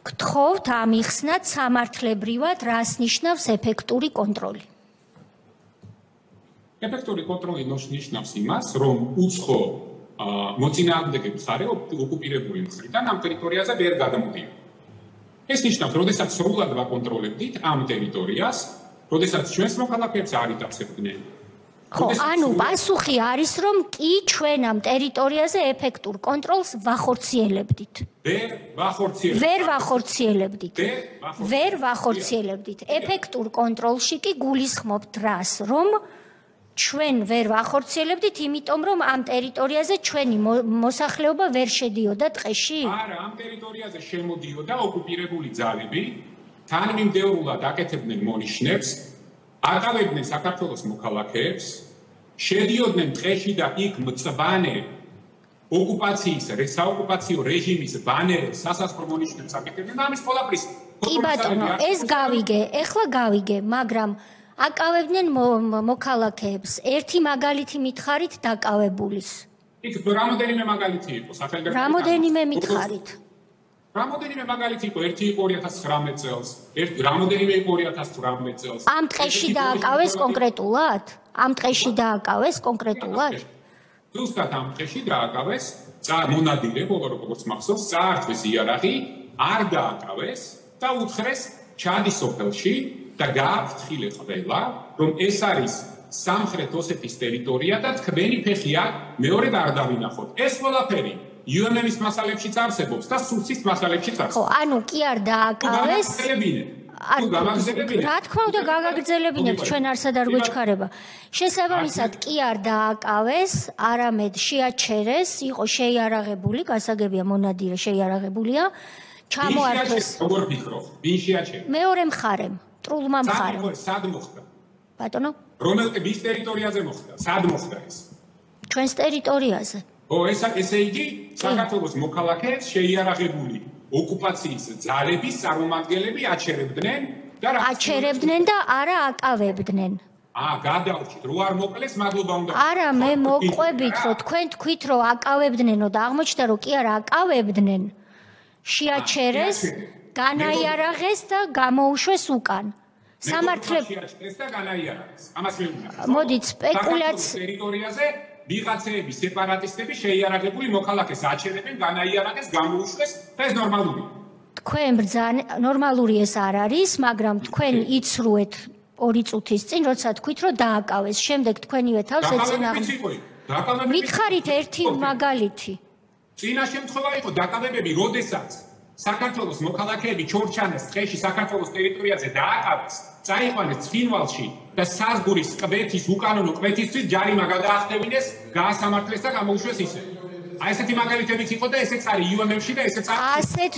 გთხოვთ ამიხსნათ სამართლებრივად რას ნიშნავს ეფექტური კონტროლი. ეფექტური კონტროლი ნიშნავს იმას, რომ უცხო მოწინააღმდეგე მხარე ოკუპირებული მხრიდან ამ ტერიტორიაზე ვერ გადამოდიან. ეს ნიშნავს, როდესაც სრულად ვაკონტროლებდით ამ ტერიტორიას, როდესაც ჩვენს მოქალაქეებს არ იტაცებდნენ. ხო, ანუ პასუხი არის, რომ კი ჩვენ ამ ტერიტორიაზე ეფექტურ კონტროლს ვახორციელებდით. ვერ ვახორციელებდით. ეფექტურ კონტროლში კი გულისხმობთ რას, რომ ჩვენ ვერ ვახორციელებდით, იმიტომ რომ ამ ტერიტორიაზე ჩვენი მოსახლეობა ვერ შედიოდა ტყეში? არა, ამ ტერიტორიაზე შემოდიოდა ოკუპირებული ძალები, თანმიმდევრულად აკეთებდნენ მონიშნებს, აკავებდნენ საქართველოს მოქალაქეებს, შედიოდნენ ტყეში და იქ მწვანე ოკუპაციის, საოკუპაციო რეჟიმის ბანერებს, სასაზღვრო მონიშნებს აკეთებდნენ და ამის ყველაფრის. კი ბატონო, ეს გავიგე, ეხლა გავიგე, მაგრამ აკავებდნენ მოქალაქეებს. ერთი მაგალითი მითხარით დაკავებულის. იქ რამოდენიმე მაგალითი იყო სახელმწიფო. რამოდენიმე მითხარით. რამოდენიმე მაგალითი იყო, ერთი იყო 2019 წელს, რამოდენიმე იყო 2018 წელს. ამ ტყეში დააკავეს კონკრეტულად? ამ ტყეში დააკავეს კონკრეტულად? ზუსტად ამ ტყეში დააკავეს, მონადირე, როგორც მახსოვს, წაართვეს იარაღი, არ დააკავეს და უთხრეს ჩადის სოფელში და გააფრთხილე ყველა, რომ ეს არის სამხრეთ ოსეთის ტერიტორია და თქვენი ფეხი აქ მეორედ არ დავინახოთ. ეს ყველაფერი UN-ის მასალებშიც არსებობს და სუსის მასალებშიც არსებობს. ხო, ანუ კი არ დააკავეს. რა თქმა უნდა, გაგაგრძელებინებთ, ჩვენ არსად არ გვეჩქარება. შესაბამისად, კი არ დააკავეს, არამედ შეაჩერეს, იყო შეიარაღებული, გასაგებია მონადირე შეიარაღებულია, ჩამოართვეს. როგორ ფიქრობ? ვინ შეაჩერეს? მეორე მხარემ, ტრულმა მხარემ. სად მოხდა? ბატონო? ვის ტერიტორიაზე მოხდა? სად მოხდა ეს? ჩვენს ტერიტორიაზე. ესე იგი, საქართველოს მოქალაქეებს შეიარაღებული ოკუპაციის ძალების წარმომადგენლები აჩერებდნენ და არა აკავებდნენ. გადავრჩით, რო არ მოკლეს, მადლობა უნდა. არა, მე მოყვებით, რომ თქვენ თქვით, რომ აკავებდნენო და აღმოჩნდა, რომ კი არა აკავებდნენ. შეაჩერეს, განაიარაღეს და გამოუშვეს უკან. სამართლებრივად და განაიარაღეს. ამას მე ვუნა. მოდით, სპეკულაცია ტერიტორიაზე ვიღაცეები, სეპარატისტები შეიარაღებული მოქალაქეს აჩერებენ, განაიარაღეს, გამოუშვეს და ეს ნორმალურია. თქვენ ბრძანა ნორმალური ეს არ არის, მაგრამ თქვენ იცრუეთ 2 წუთის წინ, როცა თქვით, რომ დააკავეს, შემდეგ თქვენივე თავს ეწინააღმდეგეთ. მითხარით ერთი მაგალითი. წინა შემთხვევა იყო დაკავებები, როდესაც საქართველოს მოქალაქეები ჩორჩანეს ტყეში საქართველოს ტერიტორიაზე დააკავეს, წაიყვანეს ცხინვალში და საზღვრის კვეთის უკანონო კვეთისთვის ჯარიმა გადაახტევინეს, გაასამართლეს და გამოუშვეს ისე. აი ესეთი მაგალითებიც იყო და ესეც არის UN-ში და ესეც არის. ასეთ